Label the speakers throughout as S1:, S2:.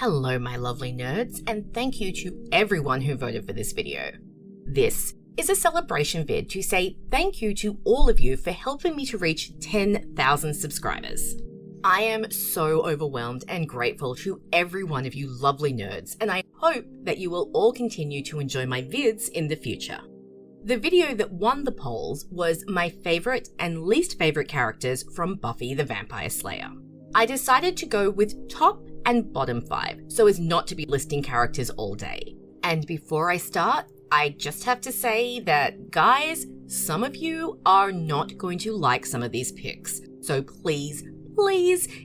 S1: Hello my lovely nerds, and thank you to everyone who voted for this video. This is a celebration vid to say thank you to all of you for helping me to reach 10,000 subscribers. I am so overwhelmed and grateful to every one of you lovely nerds, and I hope that you will all continue to enjoy my vids in the future. The video that won the polls was my favourite and least favourite characters from Buffy the Vampire Slayer. I decided to go with top and bottom 5 so as not to be listing characters all day. And before I start, I just have to say that, guys, some of you are not going to like some of these picks. So please,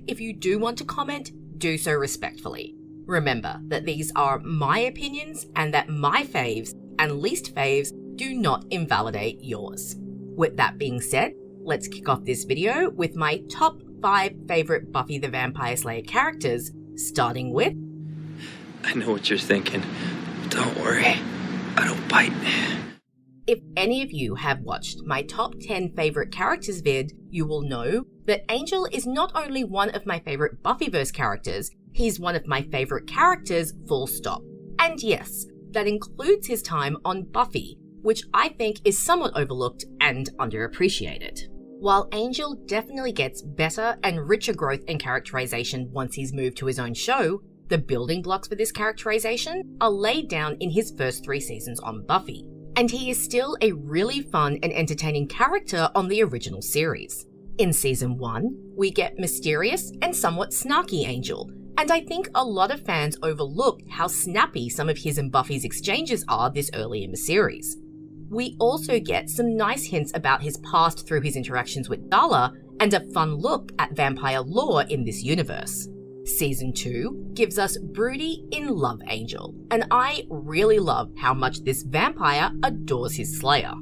S1: if you do want to comment, do so respectfully. Remember that these are my opinions and that my faves and least faves do not invalidate yours. With that being said, let's kick off this video with my top 5 favourite Buffy the Vampire Slayer characters, starting with...
S2: I know what you're thinking. Don't worry, I don't bite.
S1: If any of you have watched my top 10 favourite characters vid, you will know that Angel is not only one of my favourite Buffyverse characters, he's one of my favourite characters full stop. And yes, that includes his time on Buffy, which I think is somewhat overlooked and underappreciated. While Angel definitely gets better and richer growth and characterization once he's moved to his own show, the building blocks for this characterization are laid down in his first 3 seasons on Buffy. And he is still a really fun and entertaining character on the original series. In season 1, we get mysterious and somewhat snarky Angel, and I think a lot of fans overlook how snappy some of his and Buffy's exchanges are this early in the series. We also get some nice hints about his past through his interactions with Darla, and a fun look at vampire lore in this universe. Season 2 gives us broody in love Angel, and I really love how much this vampire adores his slayer.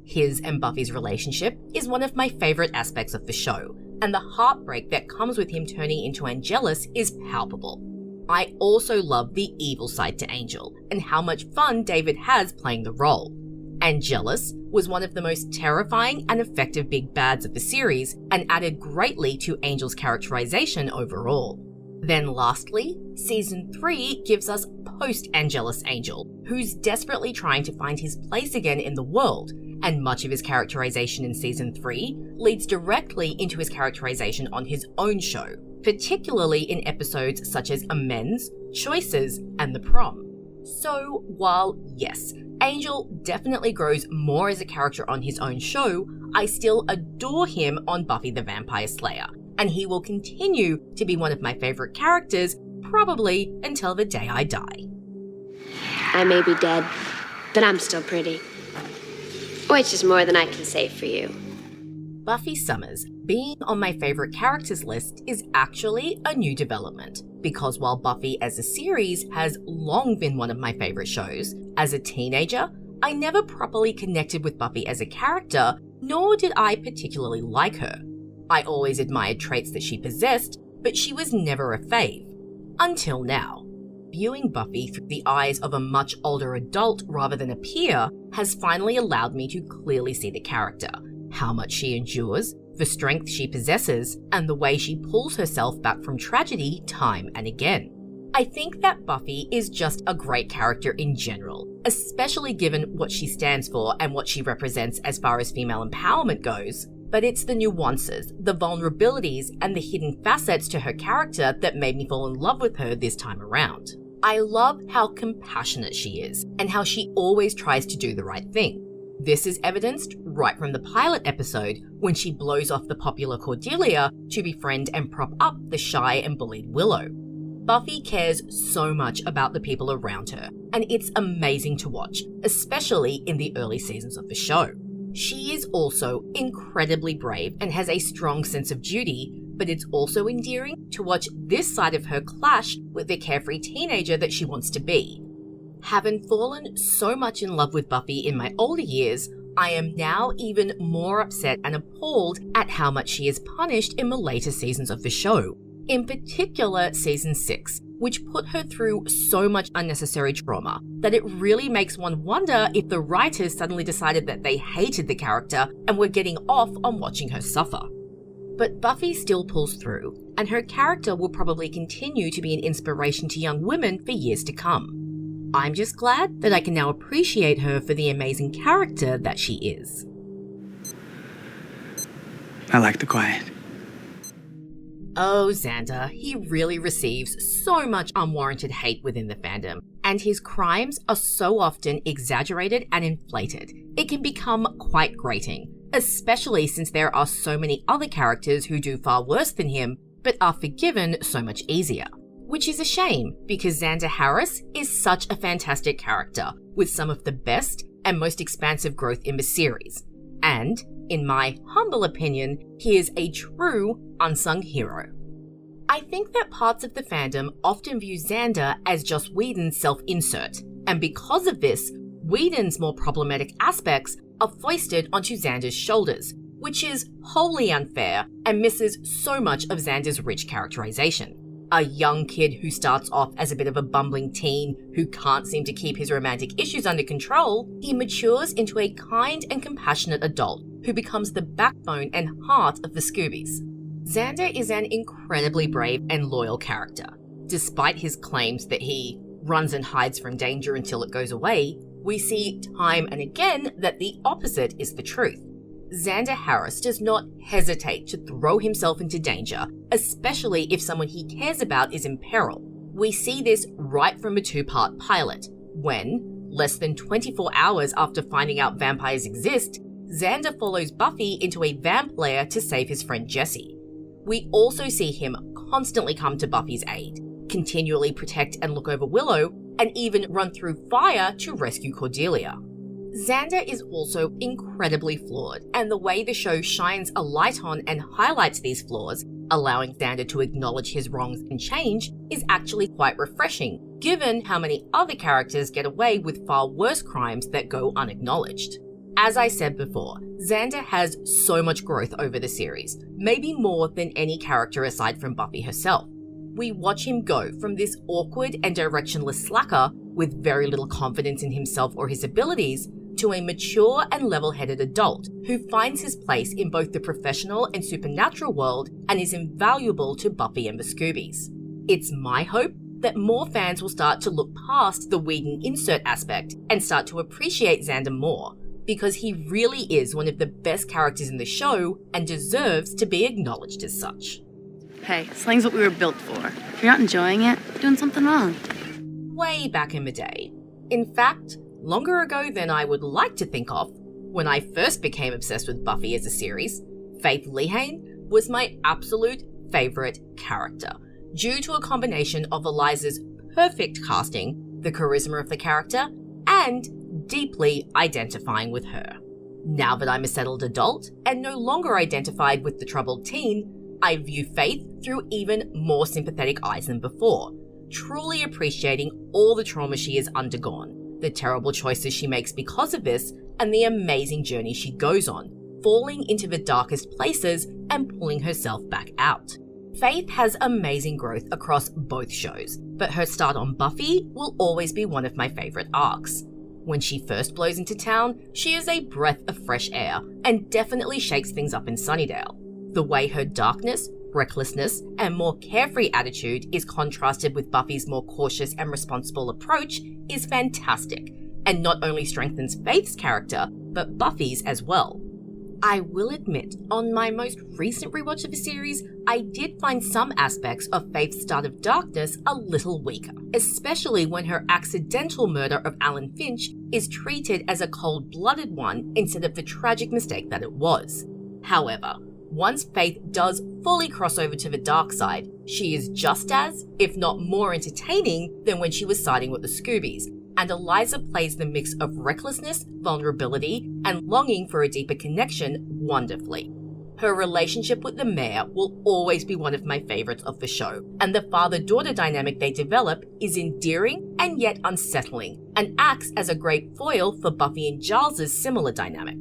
S1: His and Buffy's relationship is one of my favourite aspects of the show, and the heartbreak that comes with him turning into Angelus is palpable. I also love the evil side to Angel, and how much fun David has playing the role. Angelus was one of the most terrifying and effective big bads of the series, and added greatly to Angel's characterization overall. Then lastly, season 3 gives us post-Angelus Angel, who's desperately trying to find his place again in the world, and much of his characterization in season 3 leads directly into his characterization on his own show, particularly in episodes such as Amends, Choices, and The Prom. So while, yes, Angel definitely grows more as a character on his own show, I still adore him on Buffy the Vampire Slayer, and he will continue to be one of my favourite characters, probably until the day I die.
S3: I may be dead, but I'm still pretty. Which is more than I can say for you.
S1: Buffy Summers being on my favourite characters list is actually a new development, because while Buffy as a series has long been one of my favourite shows, as a teenager, I never properly connected with Buffy as a character, nor did I particularly like her. I always admired traits that she possessed, but she was never a fave. Until now. Viewing Buffy through the eyes of a much older adult rather than a peer has finally allowed me to clearly see the character, how much she endures, the strength she possesses, and the way she pulls herself back from tragedy time and again. I think that Buffy is just a great character in general, especially given what she stands for and what she represents as far as female empowerment goes. But it's the nuances, the vulnerabilities, and the hidden facets to her character that made me fall in love with her this time around. I love how compassionate she is, and how she always tries to do the right thing. This is evidenced right from the pilot episode, when she blows off the popular Cordelia to befriend and prop up the shy and bullied Willow. Buffy cares so much about the people around her, and it's amazing to watch, especially in the early seasons of the show. She is also incredibly brave and has a strong sense of duty, but it's also endearing to watch this side of her clash with the carefree teenager that she wants to be. Having fallen so much in love with Buffy in my older years, I am now even more upset and appalled at how much she is punished in the later seasons of the show. In particular, season 6, which put her through so much unnecessary trauma that it really makes one wonder if the writers suddenly decided that they hated the character and were getting off on watching her suffer. But Buffy still pulls through, and her character will probably continue to be an inspiration to young women for years to come. I'm just glad that I can now appreciate her for the amazing character that she is.
S4: I like the quiet.
S1: Oh, Xander, he really receives so much unwarranted hate within the fandom, and his crimes are so often exaggerated and inflated. It can become quite grating, especially since there are so many other characters who do far worse than him, but are forgiven so much easier. Which is a shame, because Xander Harris is such a fantastic character, with some of the best and most expansive growth in the series. And, in my humble opinion, he is a true unsung hero. I think that parts of the fandom often view Xander as Joss Whedon's self-insert, and because of this, Whedon's more problematic aspects are foisted onto Xander's shoulders, which is wholly unfair and misses so much of Xander's rich characterization. A young kid who starts off as a bit of a bumbling teen who can't seem to keep his romantic issues under control, he matures into a kind and compassionate adult who becomes the backbone and heart of the Scoobies. Xander is an incredibly brave and loyal character. Despite his claims that he runs and hides from danger until it goes away, we see time and again that the opposite is the truth. Xander Harris does not hesitate to throw himself into danger, especially if someone he cares about is in peril. We see this right from a two-part pilot, when, less than 24 hours after finding out vampires exist, Xander follows Buffy into a vamp lair to save his friend Jesse. We also see him constantly come to Buffy's aid, continually protect and look over Willow, and even run through fire to rescue Cordelia. Xander is also incredibly flawed, and the way the show shines a light on and highlights these flaws, allowing Xander to acknowledge his wrongs and change, is actually quite refreshing, given how many other characters get away with far worse crimes that go unacknowledged. As I said before, Xander has so much growth over the series, maybe more than any character aside from Buffy herself. We watch him go from this awkward and directionless slacker with very little confidence in himself or his abilities to a mature and level-headed adult who finds his place in both the professional and supernatural world and is invaluable to Buffy and the Scoobies. It's my hope that more fans will start to look past the Whedon insert aspect and start to appreciate Xander more, because he really is one of the best characters in the show and deserves to be acknowledged as such.
S5: Hey, slang's what we were built for. If you're not enjoying it, you're doing something wrong.
S1: Way back in the day. In fact, longer ago than I would like to think of, when I first became obsessed with Buffy as a series, Faith Lehane was my absolute favourite character, due to a combination of Eliza's perfect casting, the charisma of the character, and deeply identifying with her. Now that I'm a settled adult and no longer identified with the troubled teen, I view Faith through even more sympathetic eyes than before, truly appreciating all the trauma she has undergone, the terrible choices she makes because of this, and the amazing journey she goes on, falling into the darkest places and pulling herself back out. Faith has amazing growth across both shows, but her start on Buffy will always be one of my favourite arcs. When she first blows into town, she is a breath of fresh air and definitely shakes things up in Sunnydale. The way her darkness, recklessness, and more carefree attitude is contrasted with Buffy's more cautious and responsible approach is fantastic, and not only strengthens Faith's character, but Buffy's as well. I will admit, on my most recent rewatch of the series, I did find some aspects of Faith's Start of Darkness a little weaker, especially when her accidental murder of Alan Finch is treated as a cold-blooded one instead of the tragic mistake that it was. However, once Faith does fully cross over to the dark side, she is just as, if not more entertaining than when she was siding with the Scoobies, and Eliza plays the mix of recklessness, vulnerability, and longing for a deeper connection wonderfully. Her relationship with the mayor will always be one of my favourites of the show, and the father-daughter dynamic they develop is endearing and yet unsettling, and acts as a great foil for Buffy and Giles' similar dynamic.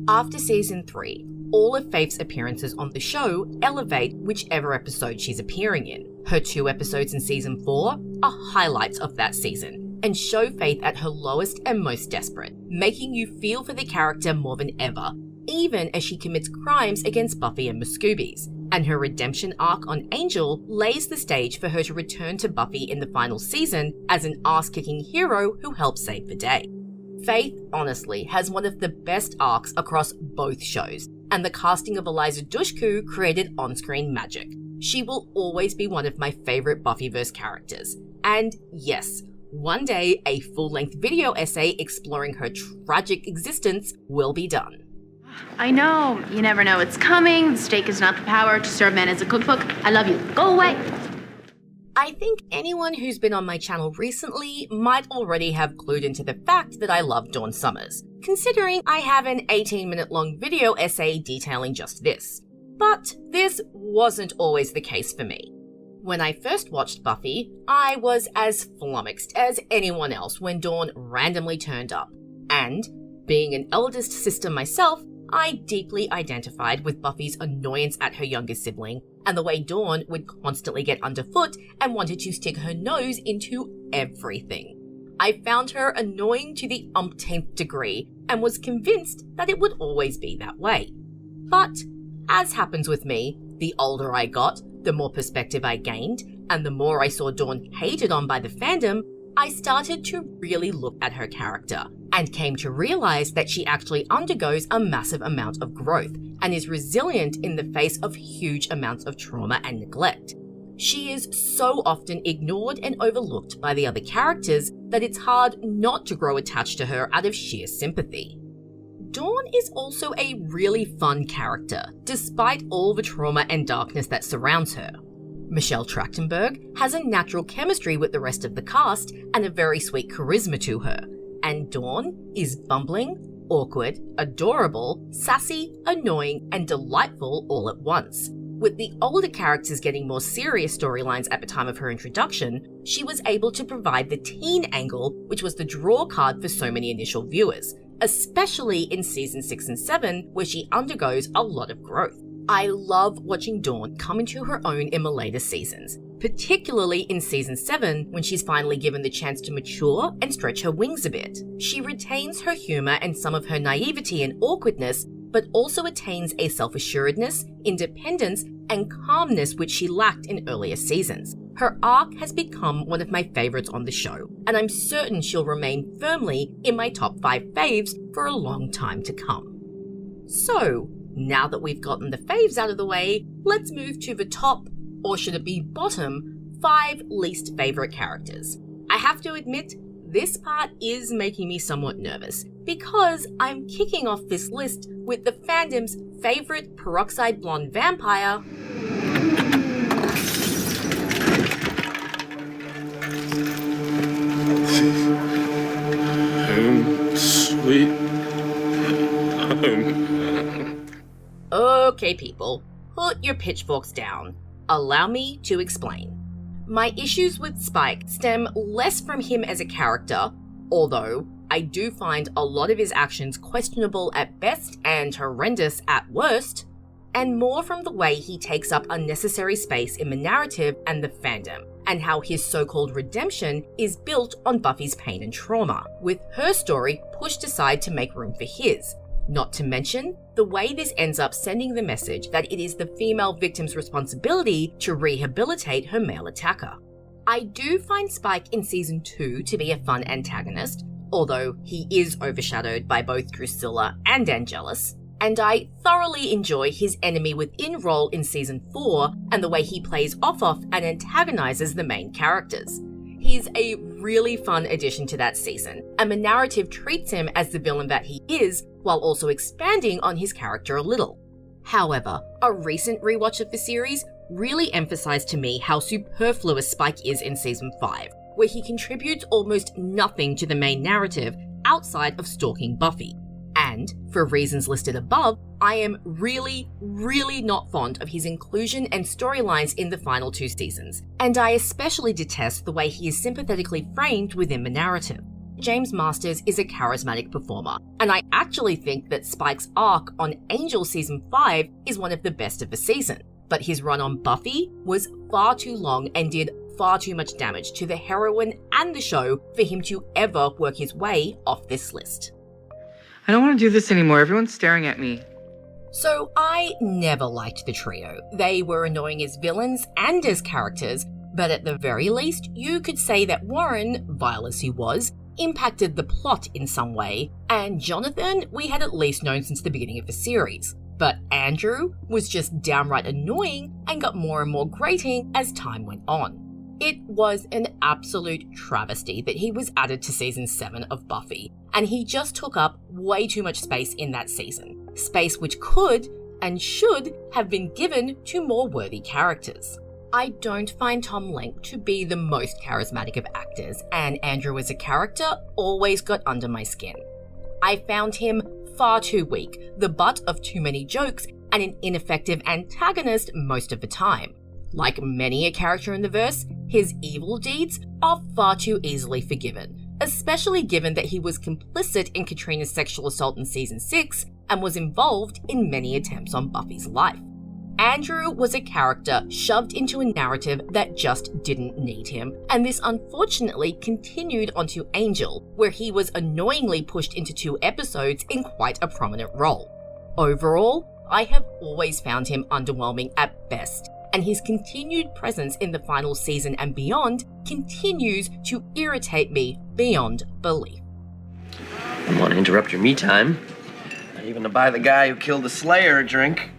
S1: After season 3, all of Faith's appearances on the show elevate whichever episode she's appearing in. Her 2 episodes in season 4 are highlights of that season, and show Faith at her lowest and most desperate, making you feel for the character more than ever, even as she commits crimes against Buffy and Muscoobies, and her redemption arc on Angel lays the stage for her to return to Buffy in the final season as an ass-kicking hero who helps save the day. Faith, honestly, has one of the best arcs across both shows, and the casting of Eliza Dushku created on-screen magic. She will always be one of my favourite Buffyverse characters. And yes, one day a full-length video essay exploring her tragic existence will be done.
S5: I know. You never know what's coming. The stake is not the power to serve men as a cookbook. I love you. Go away.
S1: I think anyone who's been on my channel recently might already have clued into the fact that I love Dawn Summers, considering I have an 18-minute long video essay detailing just this. But this wasn't always the case for me. When I first watched Buffy, I was as flummoxed as anyone else when Dawn randomly turned up, and, being an eldest sister myself, I deeply identified with Buffy's annoyance at her younger sibling and the way Dawn would constantly get underfoot and wanted to stick her nose into everything. I found her annoying to the umpteenth degree and was convinced that it would always be that way. But, as happens with me, the older I got, the more perspective I gained, and the more I saw Dawn hated on by the fandom, I started to really look at her character and came to realize that she actually undergoes a massive amount of growth and is resilient in the face of huge amounts of trauma and neglect. She is so often ignored and overlooked by the other characters that it's hard not to grow attached to her out of sheer sympathy. Dawn is also a really fun character, despite all the trauma and darkness that surrounds her. Michelle Trachtenberg has a natural chemistry with the rest of the cast and a very sweet charisma to her, and Dawn is bumbling, awkward, adorable, sassy, annoying, and delightful all at once. With the older characters getting more serious storylines at the time of her introduction, she was able to provide the teen angle, which was the draw card for so many initial viewers, especially in season 6 and 7, where she undergoes a lot of growth. I love watching Dawn come into her own in the later seasons, particularly in season 7 when she's finally given the chance to mature and stretch her wings a bit. She retains her humour and some of her naivety and awkwardness, but also attains a self-assuredness, independence, and calmness which she lacked in earlier seasons. Her arc has become one of my favourites on the show, and I'm certain she'll remain firmly in my top 5 faves for a long time to come. So, now that we've gotten the faves out of the way, let's move to the top, or should it be bottom, 5 least favourite characters. I have to admit, this part is making me somewhat nervous, because I'm kicking off this list with the fandom's favourite peroxide blonde vampire,
S2: Home, sweet home.
S1: Okay, people, put your pitchforks down. Allow me to explain. My issues with Spike stem less from him as a character, although I do find a lot of his actions questionable at best and horrendous at worst, and more from the way he takes up unnecessary space in the narrative and the fandom, and how his so-called redemption is built on Buffy's pain and trauma, with her story pushed aside to make room for his. Not to mention, the way this ends up sending the message that it is the female victim's responsibility to rehabilitate her male attacker. I do find Spike in season 2 to be a fun antagonist, although he is overshadowed by both Drusilla and Angelus, and I thoroughly enjoy his enemy within role in season 4 and the way he plays off and antagonizes the main characters. He's a really fun addition to that season, and the narrative treats him as the villain that he is, while also expanding on his character a little. However, a recent rewatch of the series really emphasized to me how superfluous Spike is in season 5, where he contributes almost nothing to the main narrative outside of stalking Buffy. And, for reasons listed above, I am really not fond of his inclusion and storylines in the final 2 seasons, and I especially detest the way he is sympathetically framed within the narrative. James Masters is a charismatic performer, and I actually think that Spike's arc on Angel season 5 is one of the best of the season, but his run on Buffy was far too long and did far too much damage to the heroine and the show for him to ever work his way off this list.
S4: I don't want to do this anymore. Everyone's staring at me.
S1: So I never liked the trio. They were annoying as villains and as characters, but at the very least, you could say that Warren, vile as he was, impacted the plot in some way, and Jonathan we had at least known since the beginning of the series. But Andrew was just downright annoying and got more and more grating as time went on. It was an absolute travesty that he was added to season 7 of Buffy, and he just took up way too much space in that season. Space which could and should have been given to more worthy characters. I don't find Tom Lenk to be the most charismatic of actors, and Andrew as a character always got under my skin. I found him far too weak, the butt of too many jokes, and an ineffective antagonist most of the time. Like many a character in the verse, his evil deeds are far too easily forgiven, especially given that he was complicit in Katrina's sexual assault in season 6 and was involved in many attempts on Buffy's life. Andrew was a character shoved into a narrative that just didn't need him, and this unfortunately continued onto Angel, where he was annoyingly pushed into 2 episodes in quite a prominent role. Overall, I have always found him underwhelming at best, and his continued presence in the final season and beyond continues to irritate me beyond belief.
S4: I don't want to interrupt your me time, not even to buy the guy who killed the Slayer a drink.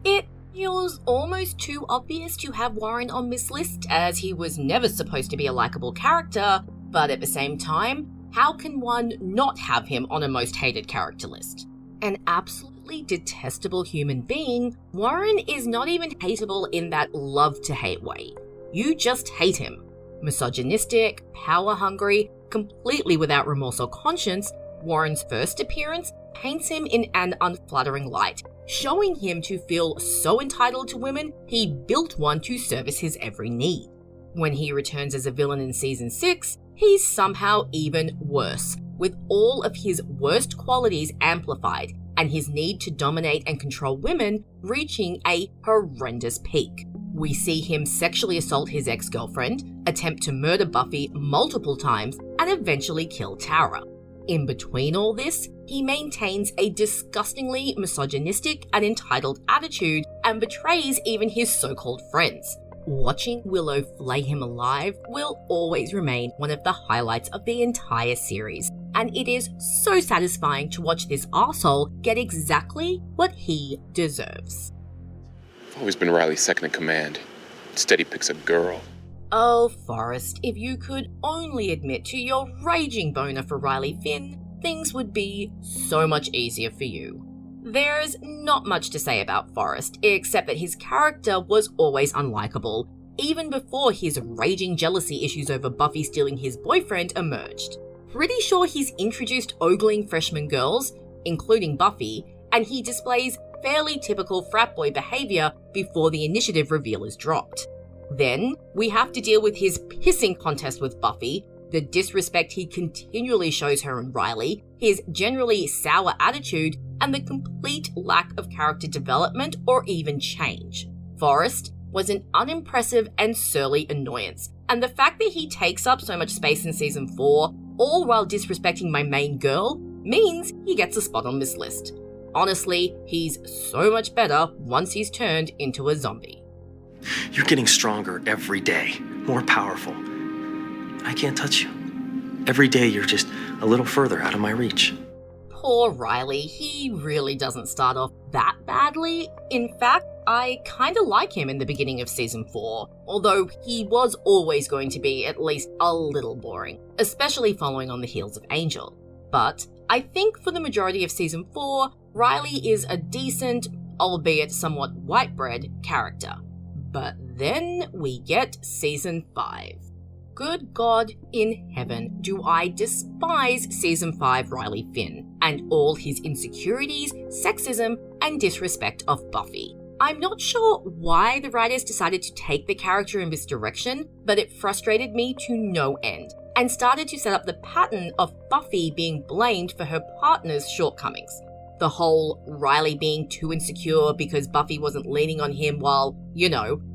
S1: It feels almost too obvious to have Warren on this list, as he was never supposed to be a likable character, but at the same time, how can one not have him on a most hated character list? An absolutely detestable human being, Warren is not even hateable in that love-to-hate way. You just hate him. Misogynistic, power-hungry, completely without remorse or conscience, Warren's first appearance paints him in an unflattering light, showing him to feel so entitled to women, he built one to service his every need. When he returns as a villain in season 6, he's somehow even worse, with all of his worst qualities amplified, and his need to dominate and control women reaching a horrendous peak. We see him sexually assault his ex-girlfriend, attempt to murder Buffy multiple times, and eventually kill Tara. In between all this, he maintains a disgustingly misogynistic and entitled attitude and betrays even his so-called friends. Watching Willow flay him alive will always remain one of the highlights of the entire series, and it is so satisfying to watch this arsehole get exactly what he deserves.
S6: I've always been Riley's second in command. Instead he picks a girl.
S1: Oh, Forrest, if you could only admit to your raging boner for Riley Finn, things would be so much easier for you. There's not much to say about Forrest, except that his character was always unlikable, even before his raging jealousy issues over Buffy stealing his boyfriend emerged. Pretty sure he's introduced ogling freshman girls, including Buffy, and he displays fairly typical frat boy behavior before the initiative reveal is dropped. Then, we have to deal with his pissing contest with Buffy, the disrespect he continually shows her and Riley, his generally sour attitude, and the complete lack of character development or even change. Forrest was an unimpressive and surly annoyance, and the fact that he takes up so much space in season 4, all while disrespecting my main girl, means he gets a spot on this list. Honestly, he's so much better once he's turned into a zombie.
S4: You're getting stronger every day, more powerful. I can't touch you. Every day you're just a little further out of my reach.
S1: Poor Riley, he really doesn't start off that badly. In fact, I kinda like him in the beginning of season 4, although he was always going to be at least a little boring, especially following on the heels of Angel. But I think for the majority of season 4, Riley is a decent, albeit somewhat white bread, character. But then we get season 5. Good God in heaven, do I despise season 5 Riley Finn, and all his insecurities, sexism, and disrespect of Buffy. I'm not sure why the writers decided to take the character in this direction, but it frustrated me to no end, and started to set up the pattern of Buffy being blamed for her partner's shortcomings. The whole Riley being too insecure because Buffy wasn't leaning on him while,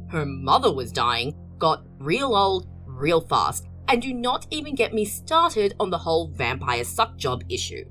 S1: her mother was dying, got real old, real fast, and do not even get me started on the whole vampire suck job issue.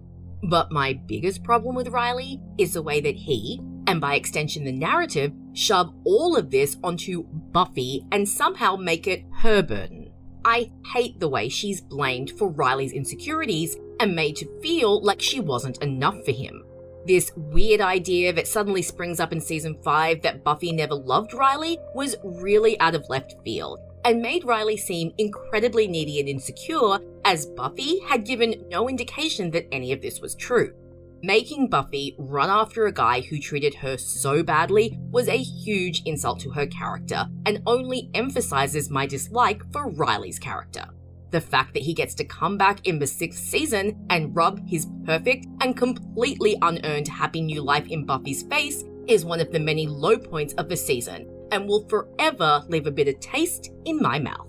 S1: But my biggest problem with Riley is the way that he, and by extension the narrative, shove all of this onto Buffy and somehow make it her burden. I hate the way she's blamed for Riley's insecurities and made to feel like she wasn't enough for him. This weird idea that suddenly springs up in season 5 that Buffy never loved Riley was really out of left field and made Riley seem incredibly needy and insecure, as Buffy had given no indication that any of this was true. Making Buffy run after a guy who treated her so badly was a huge insult to her character and only emphasizes my dislike for Riley's character. The fact that he gets to come back in the 6th season and rub his perfect and completely unearned happy new life in Buffy's face is one of the many low points of the season and will forever leave a bitter taste in my mouth.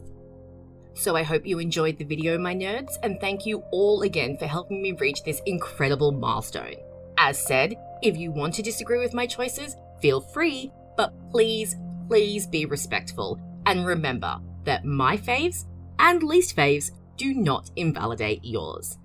S1: So I hope you enjoyed the video, my nerds, and thank you all again for helping me reach this incredible milestone. As said, if you want to disagree with my choices, feel free, but please, please be respectful. And remember that my faves and least faves do not invalidate yours.